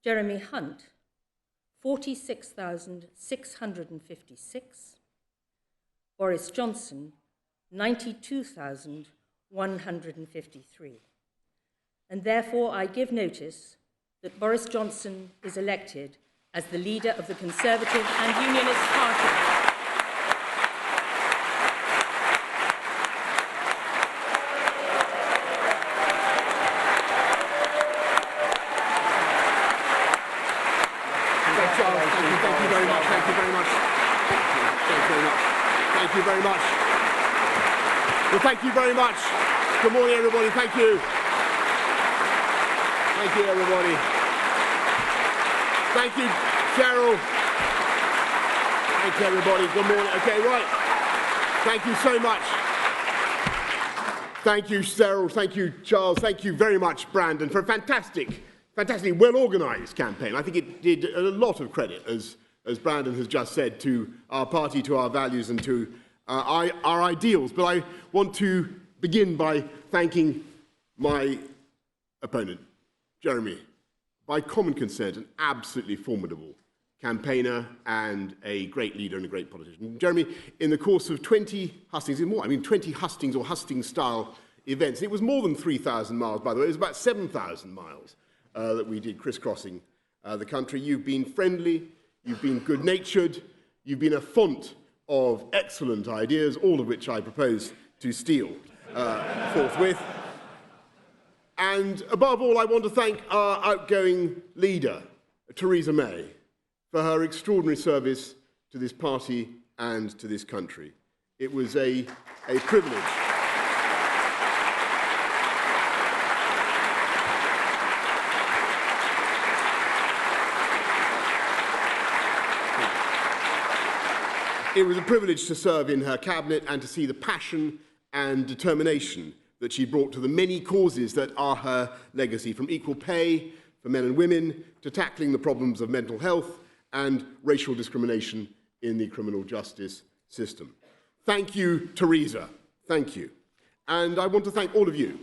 Jeremy Hunt, 46,656. Boris Johnson, 92,153. And therefore I give notice that Boris Johnson is elected as the leader of the Conservative and Unionist Party. Thank you very much. Well, thank you very much. Good morning, everybody. Thank you. Thank you, everybody. Thank you, Cheryl. Thank you, everybody. Good morning. Okay, right. Thank you so much. Thank you, Cheryl. Thank you, Charles. Thank you very much, Brandon, for a fantastically well-organised campaign. I think it did a lot of credit, as Brandon has just said, to our party, to our values and to our ideals. But I want to begin by thanking my opponent, Jeremy, by common consent, an absolutely formidable campaigner and a great leader and a great politician. Jeremy, in the course of 20 hustings, 20 hustings or hustings-style events, it was more than 3,000 miles, by the way, it was about 7,000 miles that we did crisscrossing the country. You've been friendly, you've been good-natured, you've been a font of excellent ideas, all of which I propose to steal forthwith. And above all, I want to thank our outgoing leader, Theresa May, for her extraordinary service to this party and to this country. It was a privilege. It was a privilege to serve in her cabinet and to see the passion and determination that she brought to the many causes that are her legacy, from equal pay for men and women to tackling the problems of mental health and racial discrimination in the criminal justice system. Thank you, Theresa. Thank you. And I want to thank all of you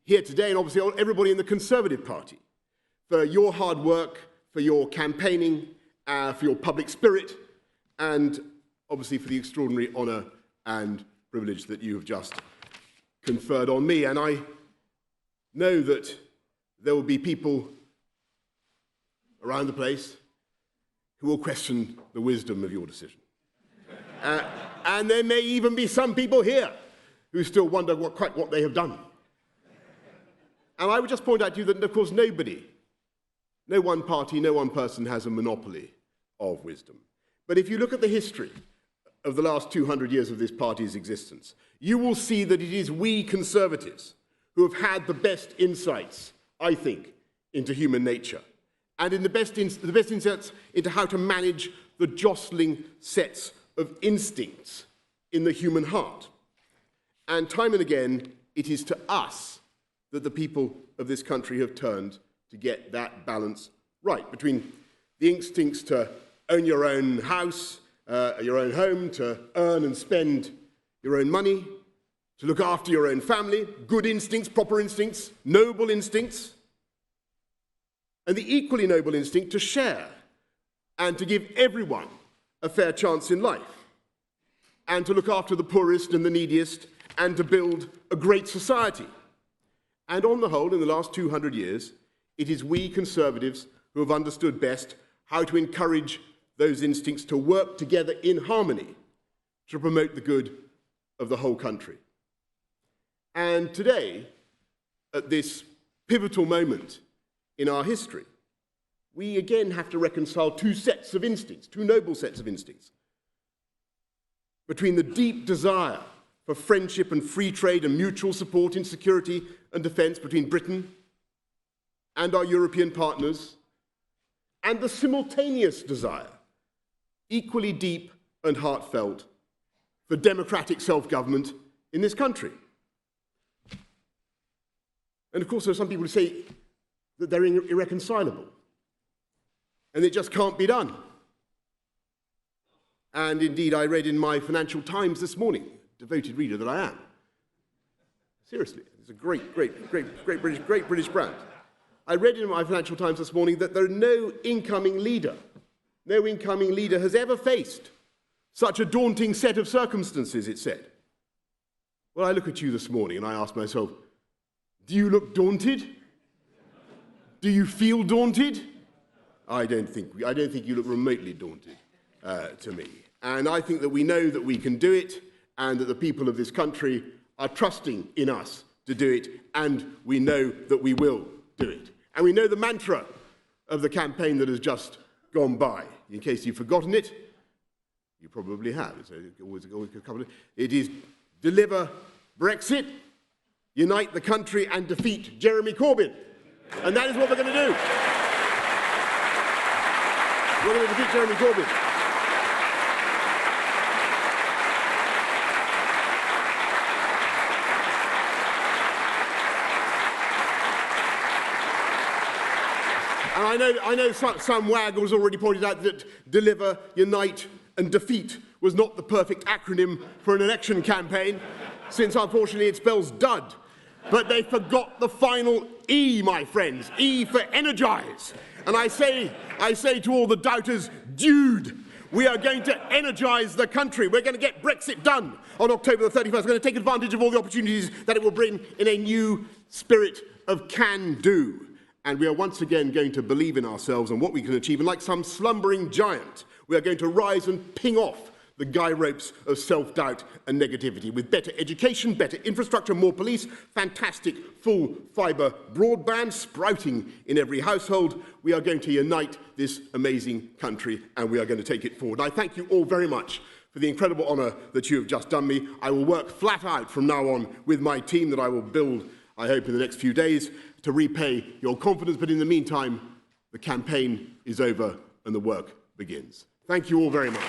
here today, and obviously everybody in the Conservative Party, for your hard work, for your campaigning, for your public spirit, and obviously for the extraordinary honour and privilege that you have just conferred on me. And I know that there will be people around the place who will question the wisdom of your decision. And there may even be some people here who still wonder quite what they have done. And I would just point out to you that, of course, no one party, no one person has a monopoly of wisdom. But if you look at the history of the last 200 years of this party's existence, you will see that it is we Conservatives who have had the best insights, I think, into human nature, and in the best insights into how to manage the jostling sets of instincts in the human heart. And time and again, it is to us that the people of this country have turned to get that balance right, between the instincts to own your own house, your own home, to earn and spend your own money, to look after your own family, good instincts, proper instincts, noble instincts, and the equally noble instinct to share and to give everyone a fair chance in life, and to look after the poorest and the neediest, and to build a great society. And on the whole, in the last 200 years, it is we Conservatives who have understood best how to encourage those instincts to work together in harmony to promote the good of the whole country. And today, at this pivotal moment in our history, we again have to reconcile two sets of instincts, two noble sets of instincts, between the deep desire for friendship and free trade and mutual support in security and defence between Britain and our European partners, and the simultaneous desire, equally deep and heartfelt, for democratic self-government in this country. And of course, there are some people who say that they're irreconcilable, and it just can't be done. And indeed, I read in my Financial Times this morning, devoted reader that I am, seriously, it's a great British brand, I read in my Financial Times this morning that no incoming leader has ever faced such a daunting set of circumstances, it said. Well, I look at you this morning and I ask myself, do you look daunted? Do you feel daunted? I don't think you look remotely daunted to me. And I think that we know that we can do it, and that the people of this country are trusting in us to do it, and we know that we will do it. And we know the mantra of the campaign that has just gone by. In case you've forgotten it, you probably have. It is deliver Brexit, unite the country and defeat Jeremy Corbyn. And that is what we're going to do. We're going to defeat Jeremy Corbyn. And I know some wag has already pointed out that deliver, unite and defeat was not the perfect acronym for an election campaign, since unfortunately it spells dud. But they forgot the final E, my friends, E for energize. And I say to all the doubters, dude, we are going to energize the country. We're going to get Brexit done on October the 31st. We're going to take advantage of all the opportunities that it will bring in a new spirit of can-do. And we are once again going to believe in ourselves and what we can achieve. And like some slumbering giant, we are going to rise and ping off the guy ropes of self-doubt and negativity. With better education, better infrastructure, more police, fantastic full-fibre broadband sprouting in every household, we are going to unite this amazing country, and we are going to take it forward. I thank you all very much for the incredible honour that you have just done me. I will work flat out from now on with my team that I will build, I hope, in the next few days, to repay your confidence. But in the meantime, the campaign is over and the work begins. Thank you all very much.